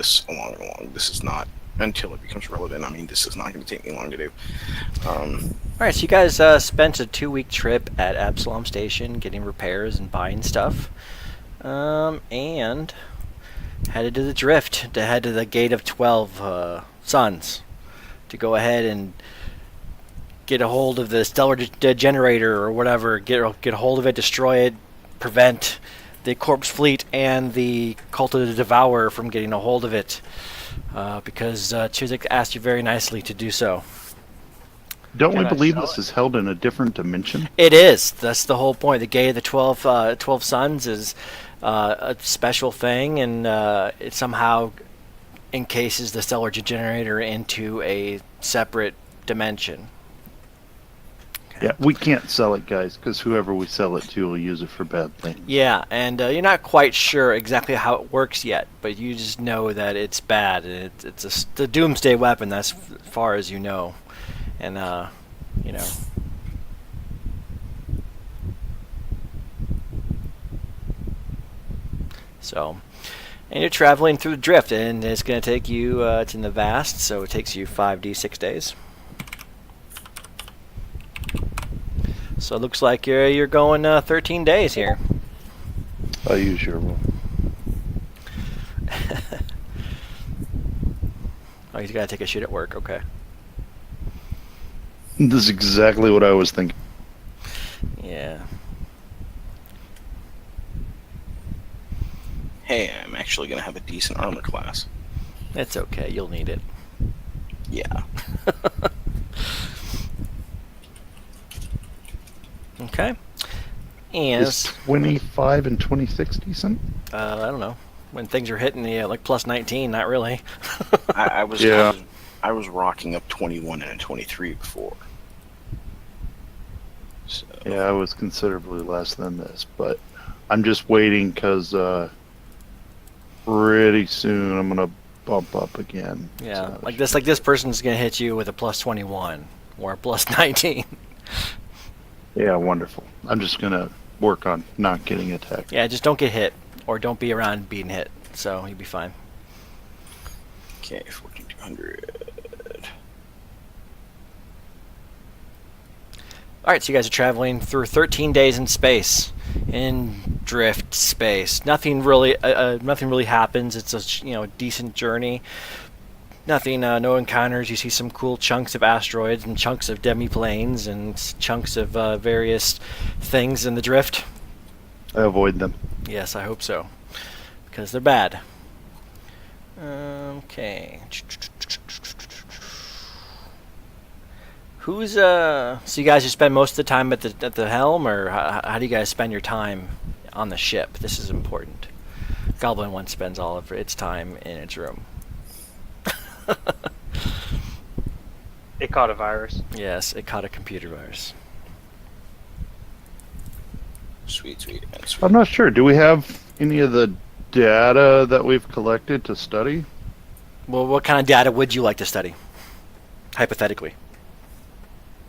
this along. This is not until it becomes relevant. I mean, this is not going to take me long to do. All right, so you guys spent a 2-week trip at Absalom Station getting repairs and buying stuff, and headed to the Drift to head to the Gate of 12 Suns to go ahead and get a hold of the stellar generator or whatever. Get a hold of it, destroy it, prevent the corpse fleet and the cult of the Devourer from getting a hold of it, because Chiswick asked you very nicely to do so. Don't we believe this is held in a different dimension? It is. That's the whole point. The Gate of the 12 Suns is a special thing, and it somehow encases the stellar generator into a separate dimension. Yeah, we can't sell it, guys, because whoever we sell it to will use it for bad things. Yeah, and you're not quite sure exactly how it works yet, but you just know that it's bad. It's the doomsday weapon, that's as far as you know. And, you know. So, and you're traveling through the Drift, and it's going to take you, it's in the Vast, so it takes you 5d6 days. So it looks like you're going 13 days here. I'll use your one. Oh, he's got to take a shit at work. Okay. This is exactly what I was thinking. Yeah. Hey, I'm actually going to have a decent armor class. It's okay. You'll need it. Yeah. Okay. And Is 25 and 26 decent? I don't know. When things are hitting the like plus 19, not really. I was rocking up 21 and a 23 before. So. Yeah, I was considerably less than this, but I'm just waiting because pretty soon I'm gonna bump up again. Yeah, so. like this person's gonna hit you with a plus 21 or a plus 19. Yeah, wonderful. I'm just gonna work on not getting attacked. Yeah, just don't get hit, or don't be around being hit, so you'll be fine. Okay, 14,200. Alright, so you guys are traveling through 13 days in space. In Drift space. Nothing really happens. It's a decent journey. Nothing, no encounters. You see some cool chunks of asteroids and chunks of demi-planes and chunks of various things in the Drift. I avoid them. Yes, I hope so. Because they're bad. Okay. Who's, so you guys just spend most of the time at the helm, or how do you guys spend your time on the ship? This is important. Goblin One spends all of its time in its room. It caught a virus. Yes, it caught a computer virus. Sweet. I'm not sure. Do we have any of the data that we've collected to study? Well, what kind of data would you like to study? Hypothetically.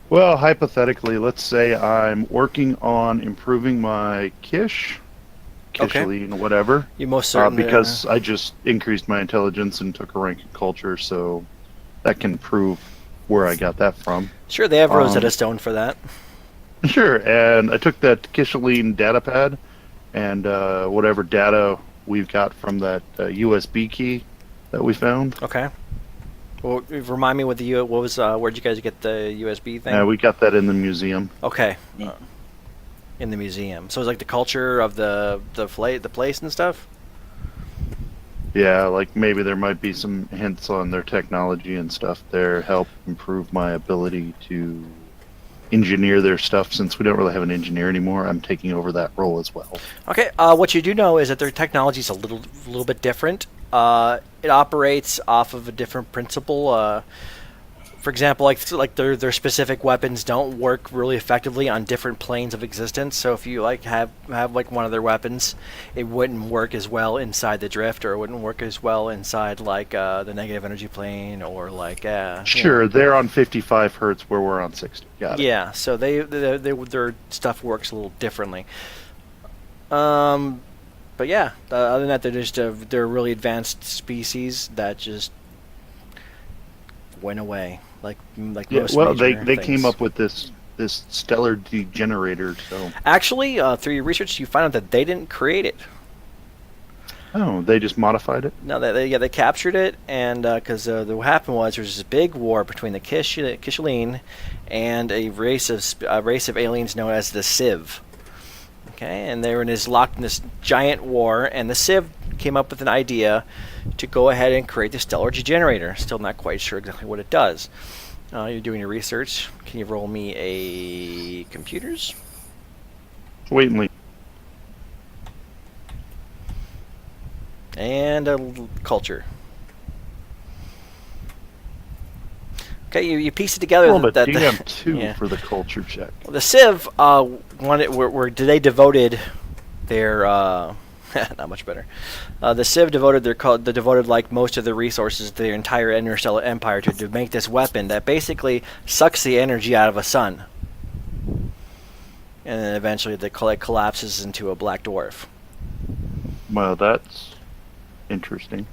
Well, hypothetically, let's say I'm working on improving my Kishaline, whatever. You most certainly because I just increased my intelligence and took a rank in culture, so that can prove where I got that from. Sure, they have Rosetta Stone for that. Sure, and I took that Kishaline data pad and whatever data we've got from that USB key that we found. Okay. Well, remind me where'd you guys get the USB thing? We got that in the museum. Okay. In the museum. So it's like the culture of the place and stuff? Yeah, like maybe there might be some hints on their technology and stuff there, help improve my ability to engineer their stuff. Since we don't really have an engineer anymore, I'm taking over that role as well. Okay, what you do know is that their technology is a little bit different. It operates off of a different principle. For example, like their specific weapons don't work really effectively on different planes of existence. So if you have one of their weapons, it wouldn't work as well inside the Drift, or it wouldn't work as well inside the negative energy plane, or Sure, they're on 55 hertz where we're on 60. Got it. Yeah, so their stuff works a little differently. But yeah, other than that, they're a really advanced species that just went away, like Yeah, most well, major they came things. up with this stellar degenerator. So, Actually, through your research, you find out that they didn't create it. oh, they just modified it. No, they captured it, and because what happened was there was this big war between the Kishiline and a race of aliens known as the Civ. Okay, and they were locked in this giant war, and the Civ came up with an idea to go ahead and create the stellar degenerator. Still not quite sure exactly what it does. You're doing your research. Can you roll me a computers? Wait and leave. And a culture. Okay, you piece it together. Rolled a that DM2 yeah. for the culture check. Well, the Civ they devoted their not much better. The Civ devoted like most of the resources to their entire interstellar empire to make this weapon that basically sucks the energy out of a sun, and then eventually it collapses into a black dwarf. Well, that's interesting.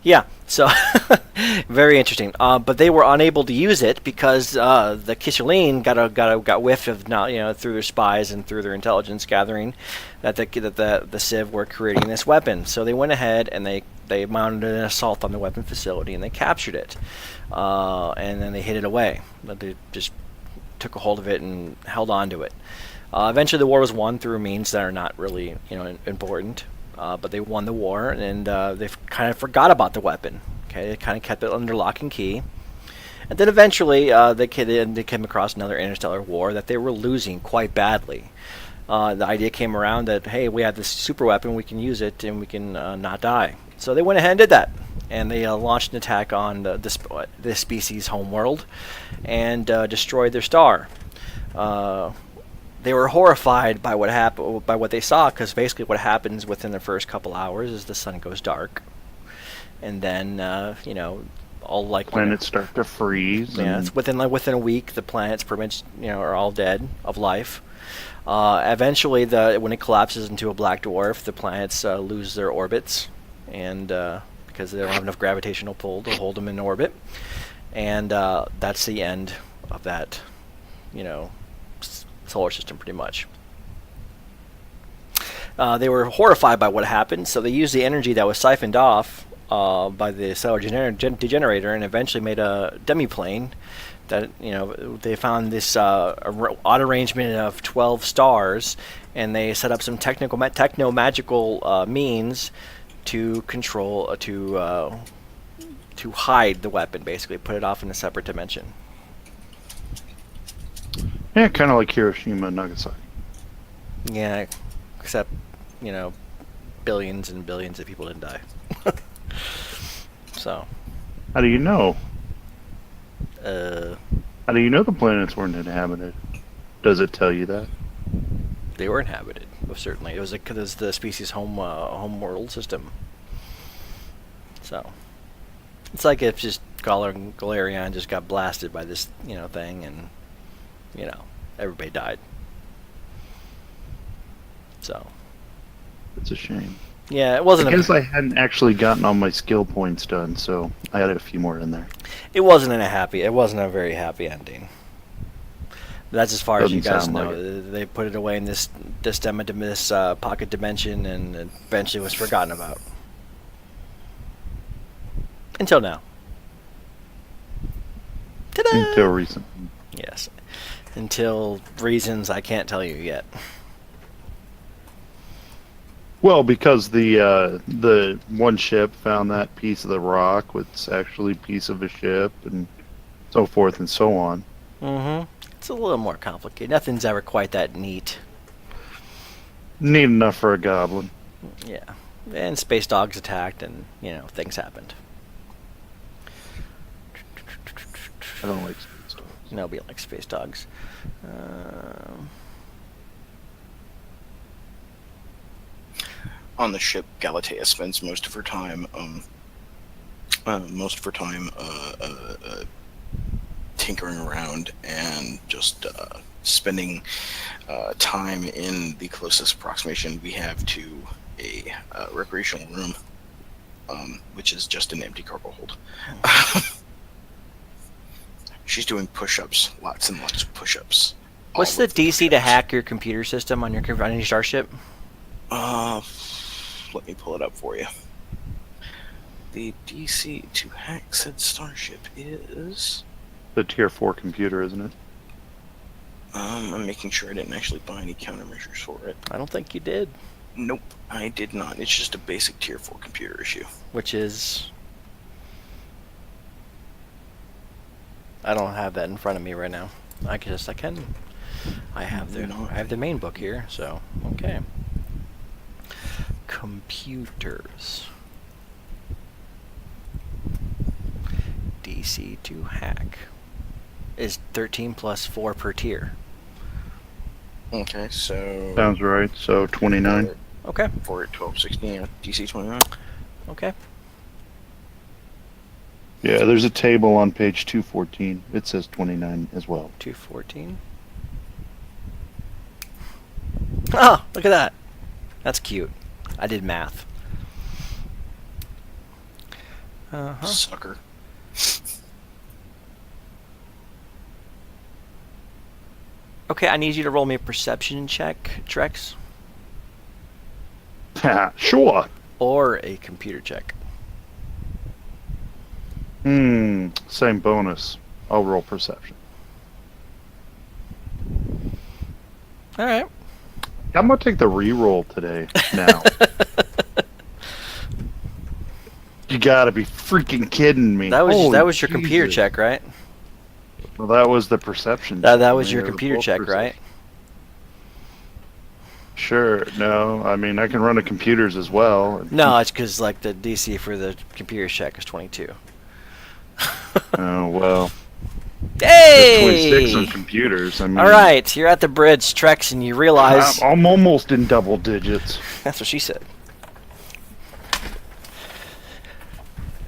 Yeah, so very interesting. But they were unable to use it because the Kishiline got whiff of through their spies and through their intelligence gathering that the Civ were creating this weapon. So they went ahead and they mounted an assault on the weapon facility and they captured it, and then they hid it away. They just took a hold of it and held on to it. Eventually, the war was won through means that are not really important. But they won the war, and they kind of forgot about the weapon. Okay, they kind of kept it under lock and key. And then eventually, they came across another interstellar war that they were losing quite badly. The idea came around that, hey, we have this super weapon, we can use it, and we can not die. So they went ahead and did that. And they launched an attack on the species' homeworld and destroyed their star. They were horrified by what happened, by what they saw, because basically what happens within the first couple hours is the sun goes dark, and then all like Planets start to freeze. Yeah, it's within a week the planets pretty much are all dead of life. Eventually, when it collapses into a black dwarf, the planets lose their orbits, and because they don't have enough gravitational pull to hold them in orbit, and that's the end of that, solar system pretty much. They were horrified by what happened, so they used the energy that was siphoned off by the stellar degenerator and eventually made a demiplane that, they found this odd arrangement of 12 stars, and they set up some techno-magical means to control, to hide the weapon, basically, put it off in a separate dimension. Yeah, kind of like Hiroshima and Nagasaki. Yeah, except, billions and billions of people didn't die. So. How do you know? How do you know the planets weren't inhabited? Does it tell you that? They were inhabited, certainly. It was the species' home world system. So. It's like if just Galarian just got blasted by this, thing, and, everybody died. So. It's a shame. Yeah, it wasn't. Because I hadn't actually gotten all my skill points done, so I added a few more in there. It wasn't a very happy ending. That's as far as you guys know. Like they put it away in this pocket dimension, and eventually was forgotten about. Until now. Ta-da! Until recent. Yes. Until reasons I can't tell you yet. Well, because the one ship found that piece of the rock, was actually a piece of a ship, and so forth and so on. Mm-hmm. It's a little more complicated. Nothing's ever quite that neat. Neat enough for a goblin. Yeah. And space dogs attacked, and, things happened. I don't like space dogs. Nobody likes space dogs. On the ship, Galatea spends most of her time tinkering around and just spending time in the closest approximation we have to a recreational room, which is just an empty cargo hold. She's doing push-ups, lots and lots of push-ups. What's the DC to hack your computer system on your starship? Let me pull it up for you. The DC to hack said starship is... The tier 4 computer, isn't it? I'm making sure I didn't actually buy any countermeasures for it. I don't think you did. Nope, I did not. It's just a basic tier 4 computer issue. Which is... I don't have that in front of me right now. I have the main book here, so okay. Computers. DC to hack is 13 plus 4 per tier. Okay, so... Sounds right. So 29. Okay. 4, 12, 16, yeah. DC 29. Okay. Yeah, there's a table on page 214. It says 29 as well. 214. Oh, look at that. That's cute. I did math. Sucker. Okay, I need you to roll me a perception check, Trex. Sure. Or a computer check. Same bonus. I'll roll perception. Alright. I'm gonna take the re-roll today. Now. You gotta be freaking kidding me. That was Holy your computer Jesus. check, right? Well, that was the perception. That check. was I mean, your it was computer both check, perception. right? Sure. No, I mean I can run the computers as well. No, it's because like the DC for the computer check is 22. Oh well. Hey! There's 26 on computers. I mean, All right, you're at the bridge, Trex, and you realize I'm almost in double digits. that's what she said.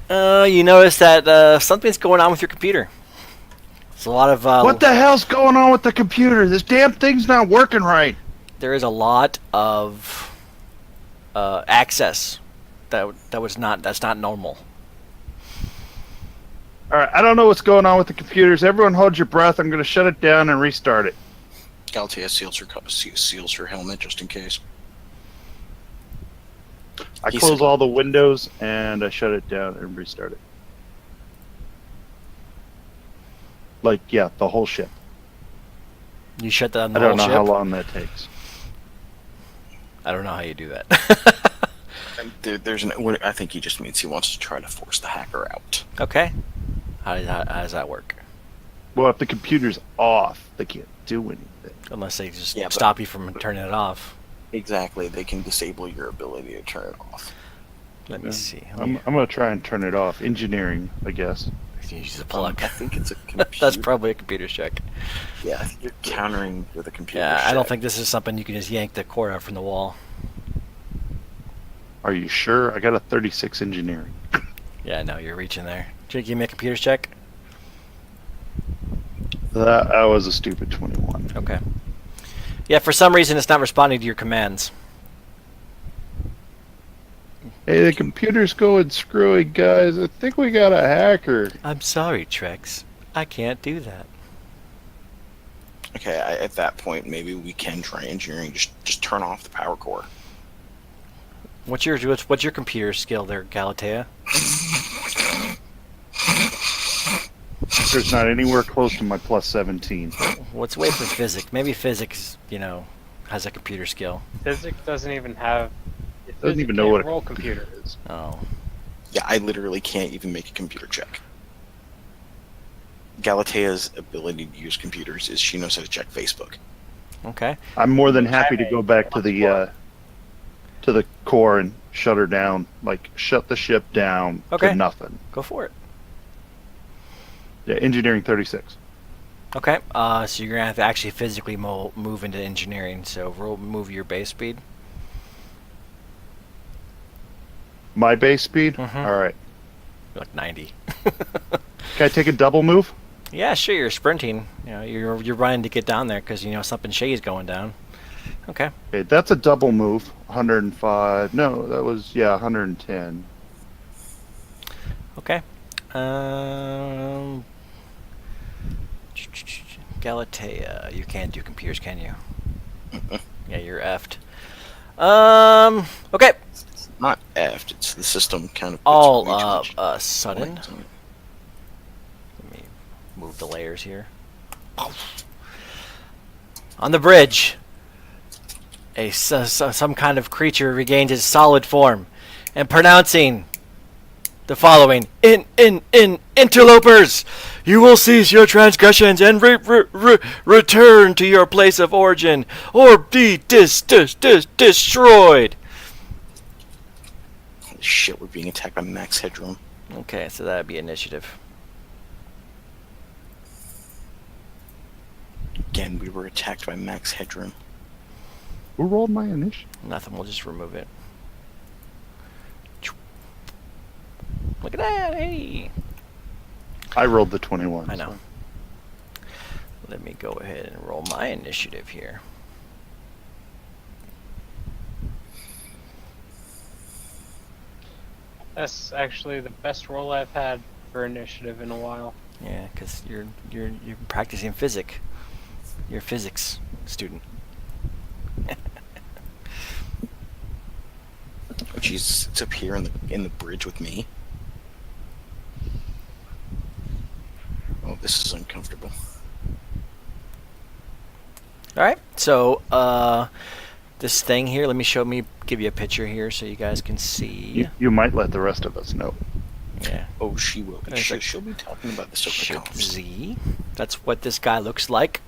You notice that something's going on with your computer. There's a lot of What the hell's going on with the computer? This damn thing's not working right. there is a lot of access that's not normal. All right, I don't know what's going on with the computers. Everyone hold your breath. I'm going to shut it down and restart it. Galatea seals her helmet just in case. I He close said- all the windows and I shut it down and restart it. Like, yeah, the whole ship. You shut down I the don't know whole how ship? long that takes. I don't know how you do that. I think he just means he wants to try to force the hacker out. Okay. How does that work? Well, if the computer's off, they can't do anything. Unless they just Yeah, but- stop you from turning it off. Exactly, they can disable your ability to turn it off. Let me see. I'm going to try and turn it off. Engineering, I guess. Use the plug. I think it's a computer. That's probably a computer check. Yeah, I think you're countering with a computer. Yeah, I don't check. think this is something you can just yank the cord out from the wall. Are you sure? I got a 36 engineering. Yeah, no, you're reaching there. Should you give me a computer check? That was a stupid 21. Okay. Yeah, for some reason it's not responding to your commands. Hey, the computer's going screwy, guys. I think we got a hacker. I'm sorry, Trex. I can't do that. Okay, at that point, maybe we can try engineering. Just turn off the power core. What's your computer skill there, Galatea? There's not anywhere close to my plus 17. Let's wait for physics. Maybe physics, has a computer skill. Physics doesn't even have. Doesn't even know what a roll computer is. Oh. Yeah, I literally can't even make a computer check. Galatea's ability to use computers is she knows how to check Facebook. Okay. I'm more than happy to go back to the core and shut her down. Like, shut the ship down Okay. to nothing. Go for it. Yeah, engineering 36. Okay. So you're gonna have to actually physically move into engineering. So move your base speed. My base speed? Mhm. All right. You're like 90. Can I take a double move? Yeah, sure. You're sprinting. You know, you're running to get down there because you know something shady's going down. Okay. Okay, that's a double move. 105. No, that was 110. Okay. Galatea. You can't do computers, can you? Yeah, you're effed. Okay. It's not effed. It's the system kind of puts All way too of much a sudden. points on it. Let me move the layers here. On the bridge, some kind of creature regains its solid form, and pronouncing the following: interlopers, you will cease your transgressions and return to your place of origin, or be destroyed. Holy shit, we're being attacked by Max Headroom. Okay, so that'd be initiative. Again, we were attacked by Max Headroom. Who rolled my initiative? Nothing. We'll just remove it. Look at that! Hey. I rolled the 21. I know. Let me go ahead and roll my initiative here. That's actually the best roll I've had for initiative in a while. Yeah, because you're practicing physics. You're a physics student. Oh jeez, it's up here in the bridge with me. Oh, this is uncomfortable. All right. So this thing here. Let me give you a picture here so you guys can see. You might let the rest of us know. Yeah. Oh, she will be. There's She'll be talking about the Shift circle columns. Z. That's what this guy looks like.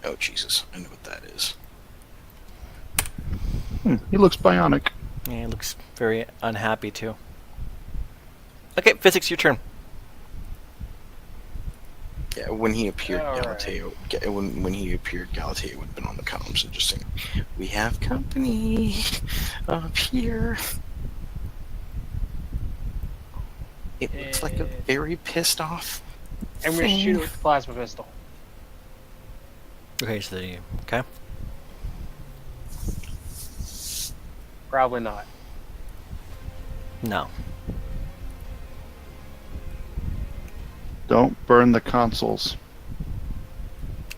Oh Jesus, I know what that is. He looks bionic. Yeah, he looks very unhappy too. Okay, physics, your turn. Yeah, when he appeared, All right. Galateo. When he appeared, Galateo would have been on the column. So just saying, we have company up here. It looks like a very pissed off. I'm gonna thing. shoot it with the plasma pistol. Okay, okay. Probably not. No. Don't burn the consoles.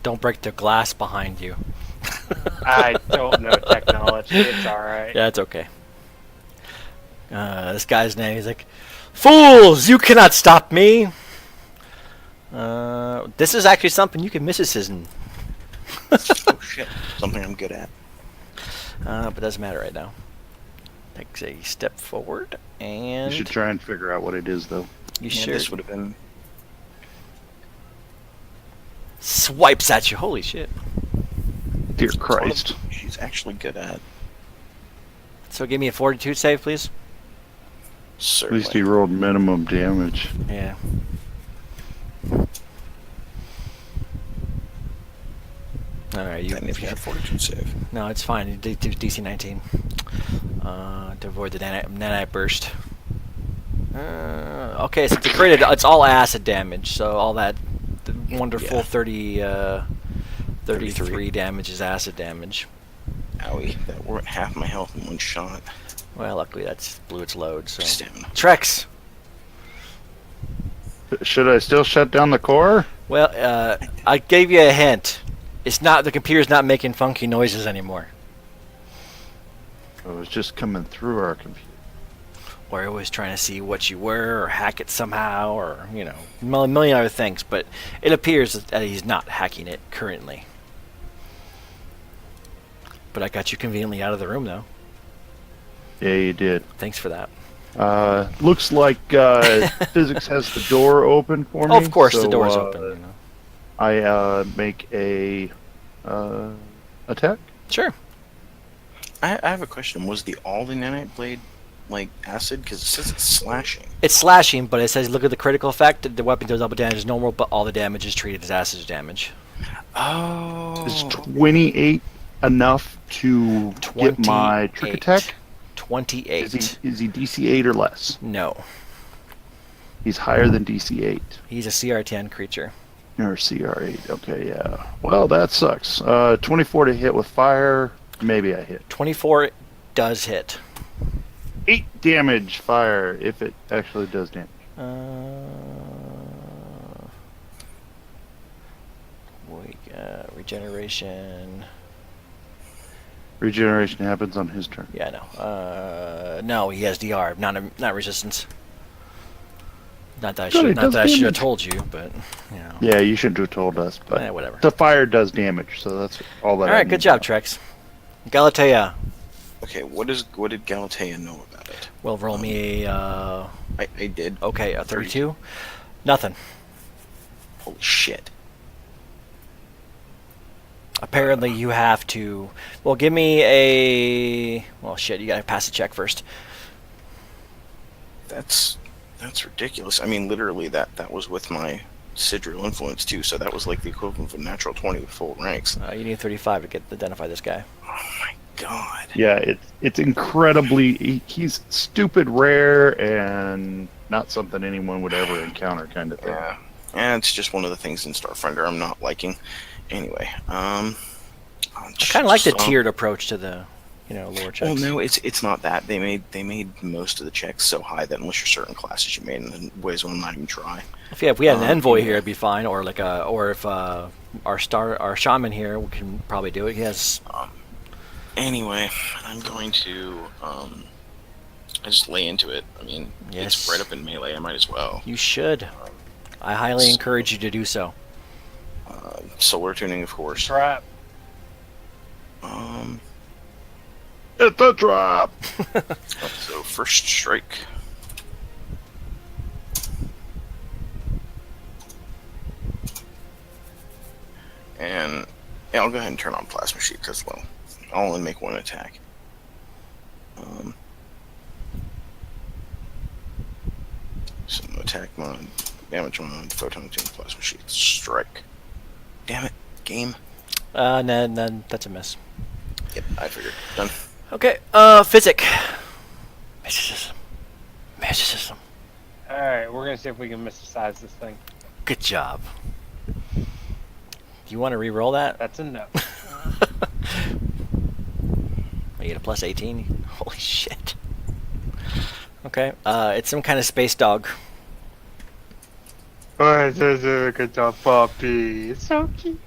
Don't break the glass behind you. I don't know technology. It's alright. Yeah, it's okay. This guy's name, he's like, "Fools! You cannot stop me!" This is actually something you can mysticism. Oh shit, something I'm good at. But doesn't matter right now. Takes a step forward, and You should try and figure out what it is, though. you Yeah, sure this would have been. swipes at you. Holy shit. Dear it's one of Christ. them she's actually good at. So give me a fortitude save, please. At Certainly. least he rolled minimum damage. Yeah. Alright, That needs to have fortitude save. No, it's fine. DC 19. To avoid the nanite burst. Okay, so it's all acid damage, so all that wonderful Yeah. 33 damage is acid damage. Owie, that weren't half my health in one shot. Well, luckily that's blew its load, so. Stamina. Trex! Should I still shut down the core? Well, I gave you a hint. The computer's not making funky noises anymore. It was just coming through our computer. Or it was trying to see what you were, or hack it somehow, or, you know, a million other things, but it appears that he's not hacking it currently. But I got you conveniently out of the room, though. Yeah, you did. Thanks for that. Looks like physics has the door open for me. Oh, of course, the so, door's open, you know. I make a attack. Sure. I have a question. Was all the nanite blade like acid? Because it says it's slashing. It's slashing, but it says look at the critical effect. The weapon does double damage as normal, but all the damage is treated as acid damage. Oh. Is 28 enough to get my trick 28. attack? 28. Is he DC 8 or less? No. He's higher than DC-8. He's a CR10 creature. Or CR8. Okay, yeah. Well, that sucks. 24 to hit with fire. Maybe I hit. 24 does hit. 8 damage fire if it actually does damage. Regeneration. Regeneration happens on his turn. Yeah, no. No, he has DR, not resistance. Not that I should have told you, but you know. Yeah, you shouldn't have told us, but whatever. the fire does damage, so that's all that. All right, good job, Trex. Galatea. Okay, what did Galatea know about it? Well, roll me a. I did. Okay, a 32. Nothing. Holy shit. Apparently, you have to. Well, give me a. Well, shit, you gotta pass the check first. That's ridiculous. I mean, literally, that was with my Sidriel influence too, so that was like the equivalent of a natural 20 with full ranks. You need 35 to identify this guy. Oh my god. Yeah, it's incredibly. He's stupid rare and not something anyone would ever encounter, kind of thing. Yeah, and it's just one of the things in Starfinder I'm not liking. Anyway, I kind of like the tiered approach to the, lore checks. Well, no, it's not that. They made most of the checks so high that unless you're certain classes you made, and ways will not even try. If we had an envoy here, it'd be fine. Or if our shaman here, we can probably do it. He has. Anyway, I'm going to I just lay into it. I mean, yes. It's right up in melee. I might as well. You should. I highly encourage you to do so. Solar tuning, of course. Trap. It's a trap. So first strike. And yeah, I'll go ahead and turn on plasma sheet because I'll only make one attack. So attack mode, damage mode, photon tune, plasma sheet, strike. Damn it, game. No, that's a miss. Yep, I figured. Done. Okay, physic. Mysticism. Alright, we're gonna see if we can mysticize this thing. Good job. Do you want to re-roll that? That's a no. You get a plus 18? Holy shit. Okay, it's some kind of space dog. Oh, it's a good job, puppy. It's so cute.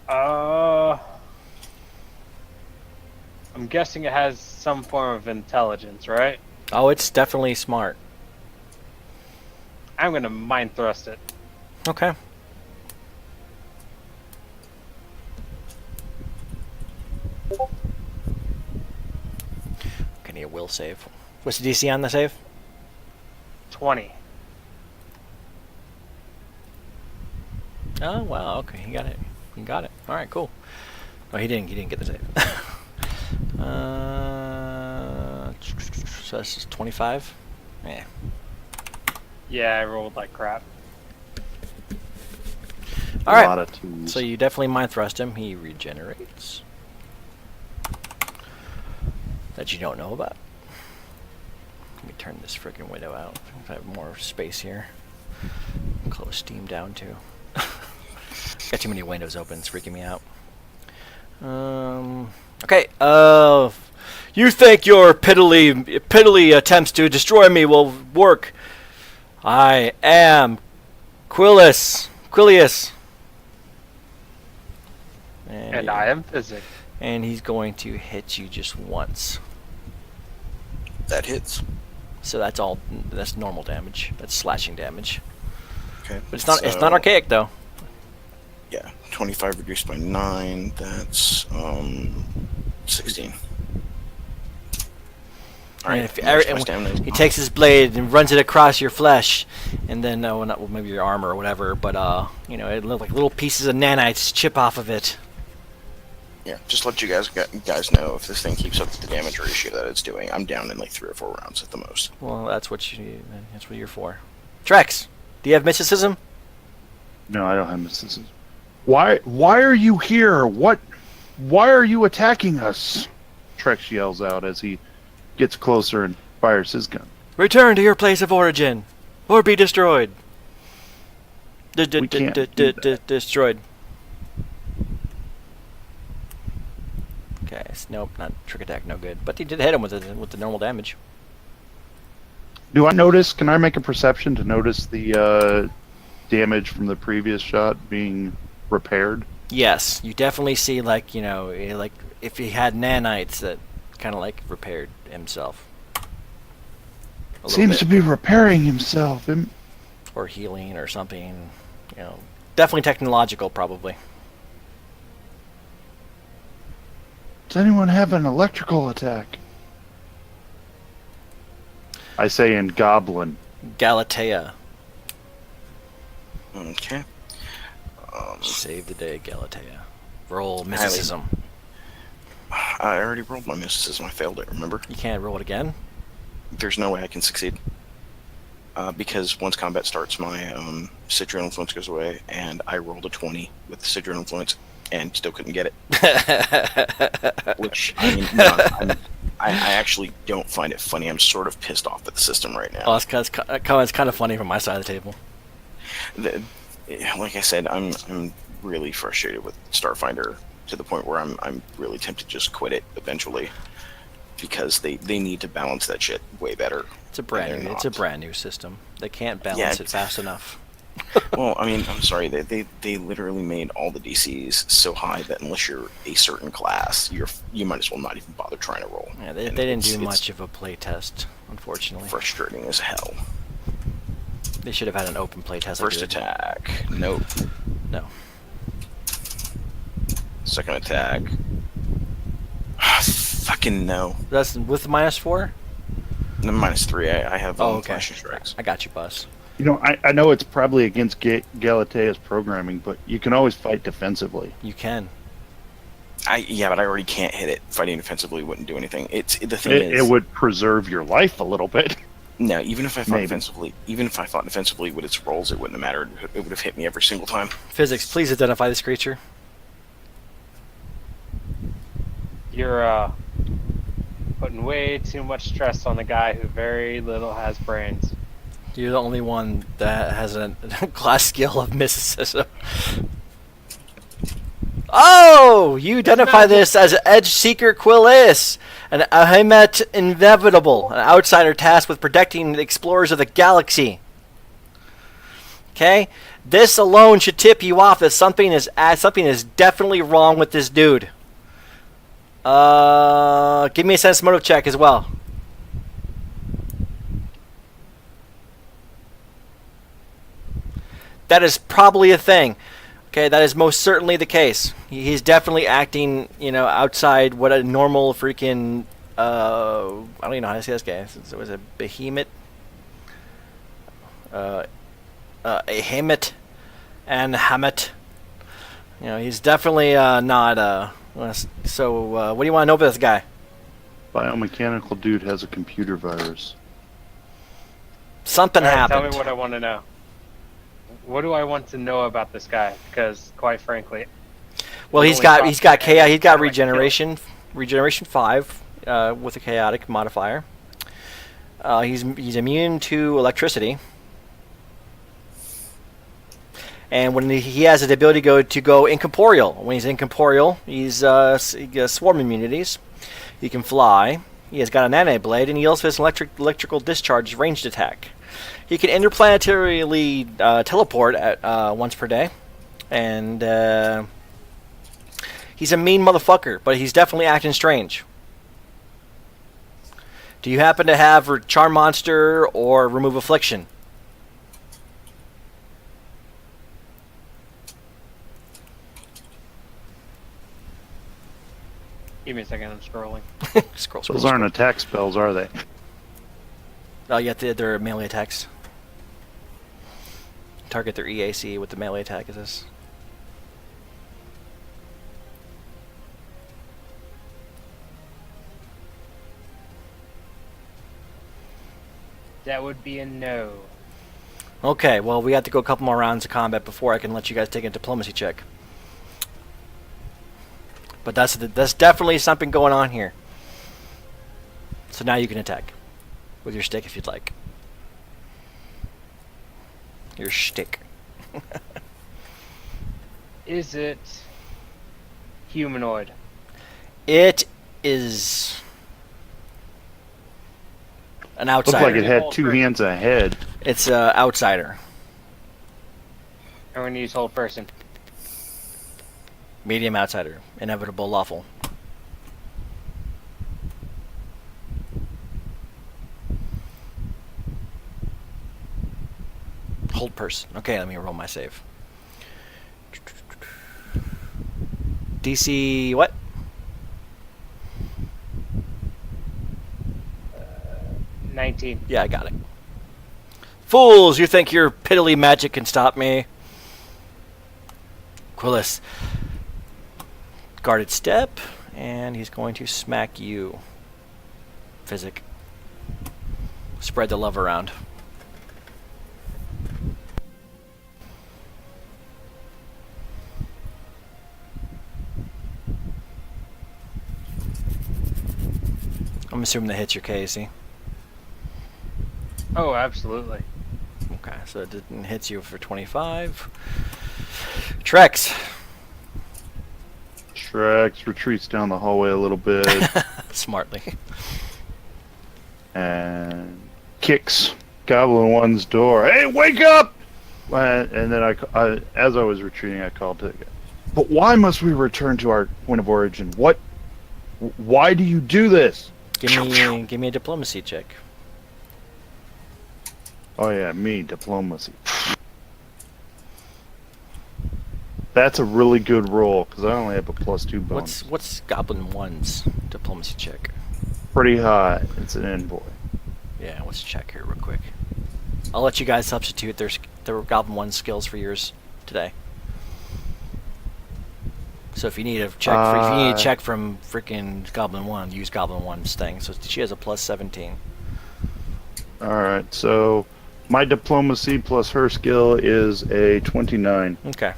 I'm guessing it has some form of intelligence, right? Oh, it's definitely smart. I'm gonna mind thrust it. Okay. Can need a will save. What's the DC on the save? 20. Oh wow, okay, he got it. He got it. Alright, cool. Oh, he didn't get the save. So this is 25? Yeah. Yeah, I rolled like crap. Alright. A lot of twos. So you definitely mind thrust him. He regenerates. That you don't know about. Let me turn this freaking window out. If I have more space here. Close Steam down too. Got too many windows open. It's freaking me out. Okay. You think your piddly attempts to destroy me will work? I am Quilius. And I am physic. And he's going to hit you just once. That hits. So that's all. That's normal damage. That's slashing damage. Okay. But it's not. It's not archaic though. Yeah, 25 reduced by 9. That's 16. Alright, he takes his blade and runs it across your flesh, and then maybe your armor or whatever. But it looked like little pieces of nanites chip off of it. Yeah, just let you guys know if this thing keeps up with the damage ratio that it's doing. I'm down in like 3 or 4 rounds at the most. Well, that's what you're for. Trex, do you have mysticism? No, I don't have mysticism. Why are you here? Why are you attacking us? Trex yells out as he gets closer and fires his gun. Return to your place of origin, or be destroyed. We can't do that. Destroyed. Okay, nope, not trick attack, no good. But he did hit him with the normal damage. Do I notice? Can I make a perception to notice the damage from the previous shot being repaired? Yes, you definitely see like if he had nanites that kind of like repaired himself. Seems to be repairing himself. Or healing or something. Definitely technological, probably. Does anyone have an electrical attack? I say in Goblin. Galatea. Okay. Save the day, Galatea. Roll mysticism. I already rolled my mysticism. I failed it, remember? You can't roll it again? There's no way I can succeed. Because once combat starts, my Sidron influence goes away, and I rolled a 20 with the Sidron influence, and still couldn't get it. Which, I mean, I actually don't find it funny. I'm sort of pissed off at the system right now. Oh, it's kind of funny from my side of the table. Like I said, I'm really frustrated with Starfinder to the point where I'm really tempted to just quit it eventually, because they need to balance that shit way better. It's a brand new system. They can't balance it fast enough. Well, I mean, I'm sorry. They literally made all the DCs so high that unless you're a certain class, you might as well not even bother trying to roll. Yeah, they didn't do much of a play test, unfortunately. Frustrating as hell. They should have had an open play test. First attack, nope. No. Second attack, fucking no. That's with the -4? The -3. I have okay. flashing strikes. I got you, boss. I know it's probably against Galatea's programming, but you can always fight defensively. You can. Yeah, but I already can't hit it. Fighting defensively wouldn't do anything. It would preserve your life a little bit. No, even if I fought defensively with its rolls, it wouldn't have mattered. It would have hit me every single time. Physics, please identify this creature. You're putting way too much stress on the guy who very little has brains. You're the only one that has a class skill of mysticism. Oh! You identify this as Edge Seeker Quillis, an Ahemet Inevitable, an outsider tasked with protecting the explorers of the galaxy. Okay? This alone should tip you off that something is definitely wrong with this dude. Give me a sense motive check as well. That is probably a thing. Okay, that is most certainly the case. He's definitely acting, outside what a normal freaking, I don't even know how to say this guy. It was a behemoth, a Hamet, and Hamet. He's definitely not. So, what do you want to know about this guy? Biomechanical dude has a computer virus. Something happened. Tell me what I want to know. What do I want to know about this guy? Because, quite frankly, well, he's got regeneration 5 with a chaotic modifier. He's immune to electricity, and when he has the ability to go incorporeal. When he's incorporeal, he gets swarm immunities. He can fly. He has got a nano blade, and he also has an electrical discharge ranged attack. He can interplanetarily teleport at once per day, and he's a mean motherfucker, but he's definitely acting strange. Do you happen to have Charm Monster or Remove Affliction? give me a second, I'm scrolling. Scroll. Those aren't attack spells, are they? Oh, yeah, they're melee attacks. Target their EAC with the melee attack is this. That would be a no. Okay, well, we have to go a couple more rounds of combat before I can let you guys take a diplomacy check. But that's definitely something going on here. So now you can attack with your stick if you'd like. Your shtick. Is it humanoid? It is an Looked outsider. like it had two hands and a head. It's an outsider. I'm gonna use hold person. Medium outsider. Inevitable lawful. Hold person. Okay, let me roll my save. DC what? 19. Yeah, I got it. Fools! You think your piddly magic can stop me? Quillis. Guarded step, and he's going to smack you. Physic. Spread the love around. I'm assuming that hits your KC. Oh, absolutely. Okay, so it didn't hit you for 25. Trex. Shrex retreats down the hallway a little bit Smartly. and kicks Goblin One's door. Hey, wake up! And then as I was retreating, I called to. But why must we return to our point of origin? What? Why do you do this? Give me a diplomacy check. Oh yeah, me diplomacy. That's a really good roll because I only have a +2 bonus. What's Goblin 1's diplomacy check? Pretty high. It's an envoy. Yeah, let's check here real quick. I'll let you guys substitute their Goblin 1 skills for yours today. So if you need a check, from freaking Goblin 1, use Goblin 1's thing. So she has a +17. All right, so my diplomacy plus her skill is a 29. Okay.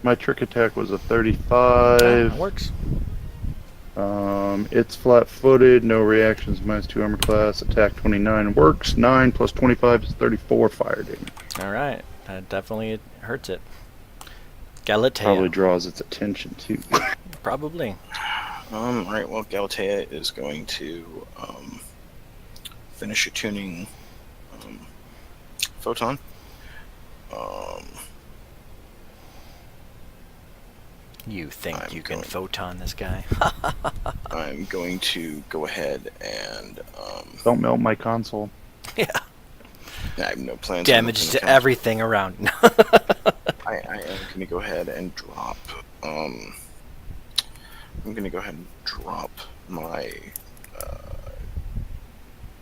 My trick attack was a 35. That works. It's flat-footed, no reactions, -2 armor class, attack 29 works. 9 plus 25 is 34 fire damage. All right. That definitely hurts it. Galatea. Probably draws its attention too. Probably. Alright, well, Galatea is going to finish attuning Photon. You think I'm you can going- photon this guy? I'm going to go ahead and Don't melt my console. Yeah. I have no plans. Damage on to everything around. I am going to go ahead and drop. I'm going to go ahead and drop my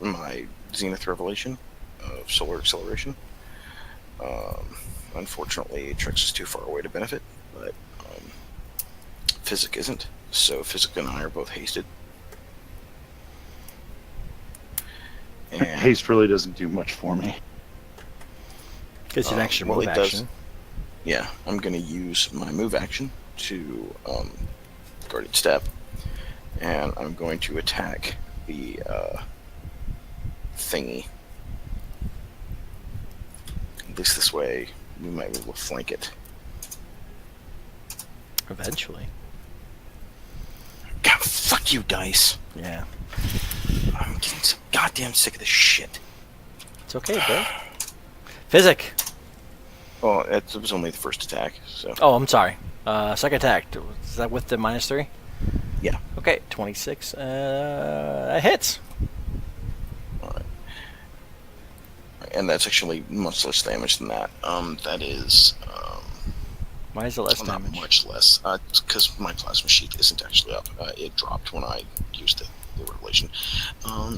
my Zenith Revelation of Solar Acceleration. Unfortunately, Trix is too far away to benefit, but Physic isn't. So Physic and I are both hasted. And Haste really doesn't do much for me. Gives you an extra well, move it does. action. Yeah, I'm going to use my move action to Guarded Step, and I'm going to attack the thingy. At least this way, we might be able to flank it. Eventually. God, fuck you, dice. Yeah. I'm getting so goddamn sick of this shit. It's okay, bro. Physic. Well, it was only the first attack, so. Oh, I'm sorry. Second attack. Is that with the -3? Yeah. Okay, 26. That hits. Alright. And that's actually much less damage than that. That is. Why is it less Not damage? much less, because my plasma sheet isn't actually up. It dropped when I used the revelation.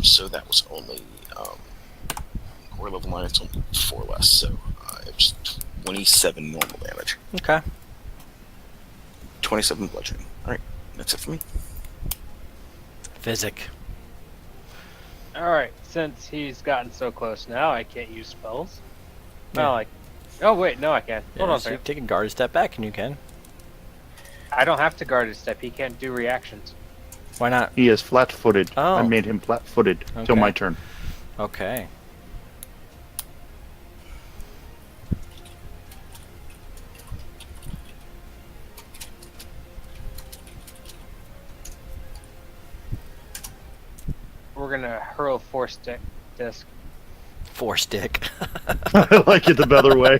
So that was only core level 9. It's only 4 less, so it was 27 normal damage. Okay. 27 bludgeoning. All right, that's it for me. Physic. Alright, since he's gotten so close now, I can't use spells. Yeah. Well, like. Oh, wait, no, I can. Hold on a so you second. take a guard step back and you can. I don't have to guard his step. He can't do reactions. Why not? He is flat-footed. Oh. I made him flat-footed till Okay. my turn. Okay. We're gonna hurl force disc. 4-stick. I like it the better way.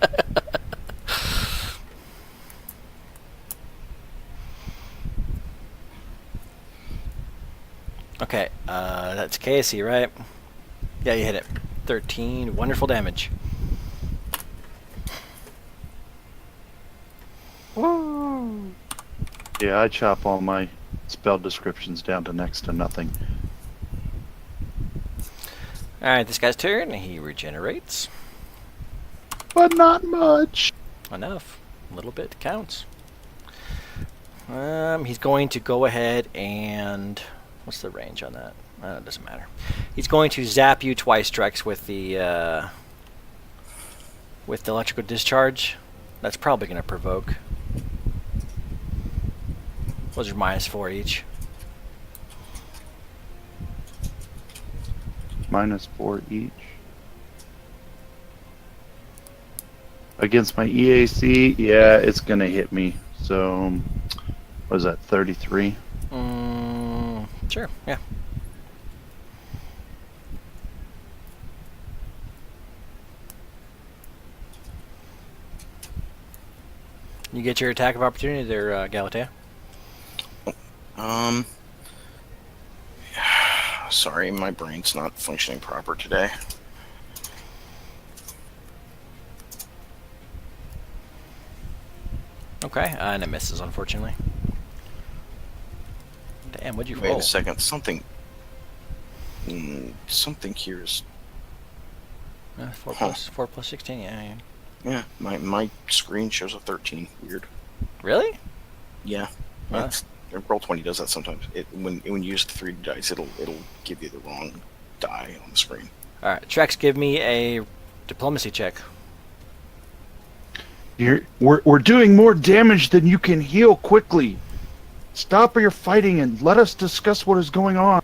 Okay, that's Casey, right? Yeah, you hit it. 13, wonderful damage. Woo! Yeah, I chop all my spell descriptions down to next to nothing. Alright, this guy's turn. He regenerates. But not much. Enough. A little bit counts. He's going to go ahead and... What's the range on that? It doesn't matter. He's going to zap you twice, Trex, with the electrical discharge. That's probably going to provoke. Those are -4 each. -4 each. Against my EAC, yeah, it's gonna hit me. So, what is that, 33? Sure, yeah. You get your attack of opportunity there, Galatea. Sorry, my brain's not functioning proper today. Okay, and it misses, unfortunately. Damn, what'd you Wait roll? a second, something here is... 4 plus 16, yeah. Yeah, my screen shows a 13. Weird. Really? Yeah. Huh? That's, Roll20 does that sometimes. When you use the 3 dice, it'll give you the wrong die on the screen. Alright, Trex, give me a diplomacy check. We're doing more damage than you can heal quickly. Stop your fighting and let us discuss what is going on.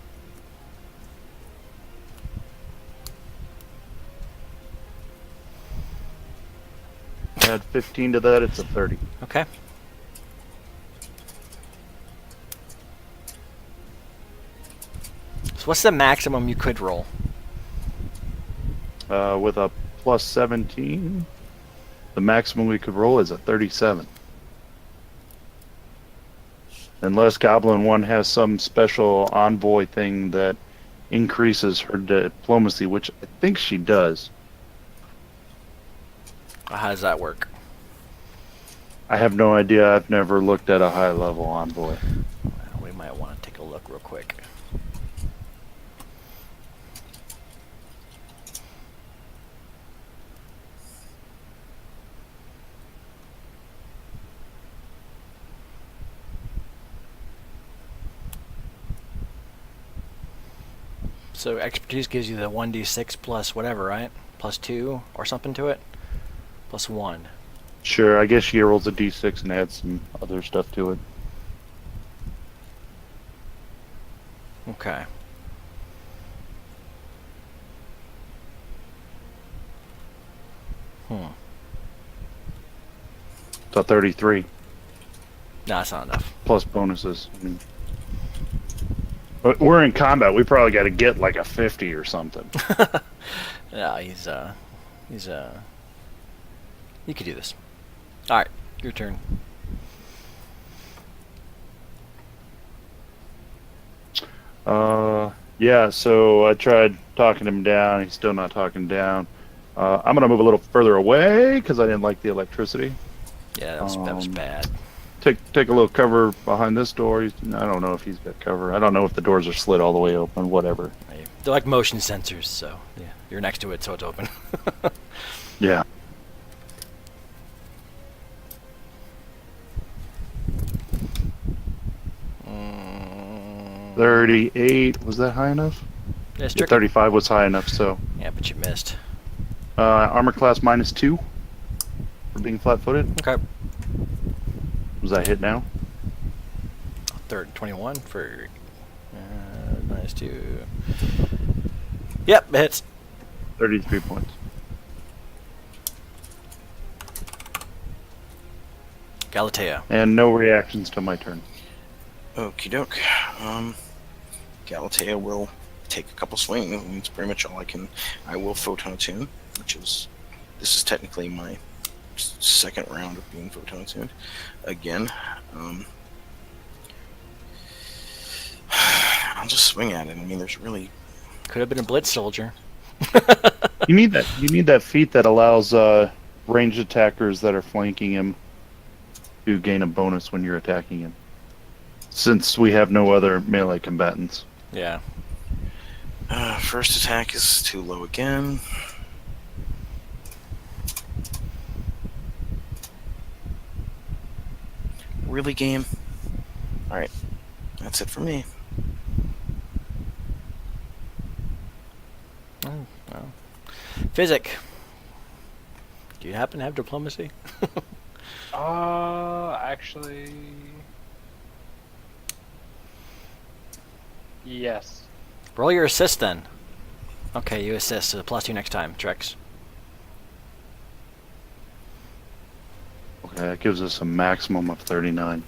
Add 15 to that, it's a 30. Okay. So what's the maximum you could roll? With a plus 17, the maximum we could roll is a 37. Unless Goblin 1 has some special envoy thing that increases her diplomacy, which I think she does. How does that work? I have no idea. I've never looked at a high-level envoy. Well, we might want to take a look real quick. So expertise gives you the 1d6 plus whatever, right? Plus 2 or something to it? Plus 1. Sure, I guess she rolls a d6 and adds some other stuff to it. Okay. So 33 No, that's not enough. plus bonuses. I mean, but we're in combat. We probably got to get like a 50 or something. Yeah, you could do this. Alright, your turn. Yeah, so I tried talking him down. He's still not talking down. I'm gonna move a little further away because I didn't like the electricity. Yeah, that was bad. Take a little cover behind this door. I don't know if he's got cover. I don't know if the doors are slid all the way open. Whatever. They're like motion sensors, so yeah, you're next to it, so it's open. Yeah. Mm, 38. Was that high enough? yeah, it's Yeah, tricky. 35 was high enough. So Yeah, but you missed. armor class -2 for being flat-footed. Okay. Was that hit now? 21 for minus 2. Yep, it hits. 33 points. Galatea. And no reactions to my turn. Okie doke. Galatea will take a couple swings. It's pretty much all I can. I will Photon Attune, which is. This is technically my second round of being Photon Attuned. Again. I'll just swing at it. I mean, there's really. Could have been a blitz soldier. You need that. You need that feat that allows ranged attackers that are flanking him to gain a bonus when you're attacking him. Since we have no other melee combatants. Yeah. First attack is too low again. Really, game? Alright. That's it for me. Oh, well. Physic. Do you happen to have diplomacy? Actually, yes. Roll your assist then. Okay, you assist. So +2 next time, Trex. Okay, that gives us a maximum of 39.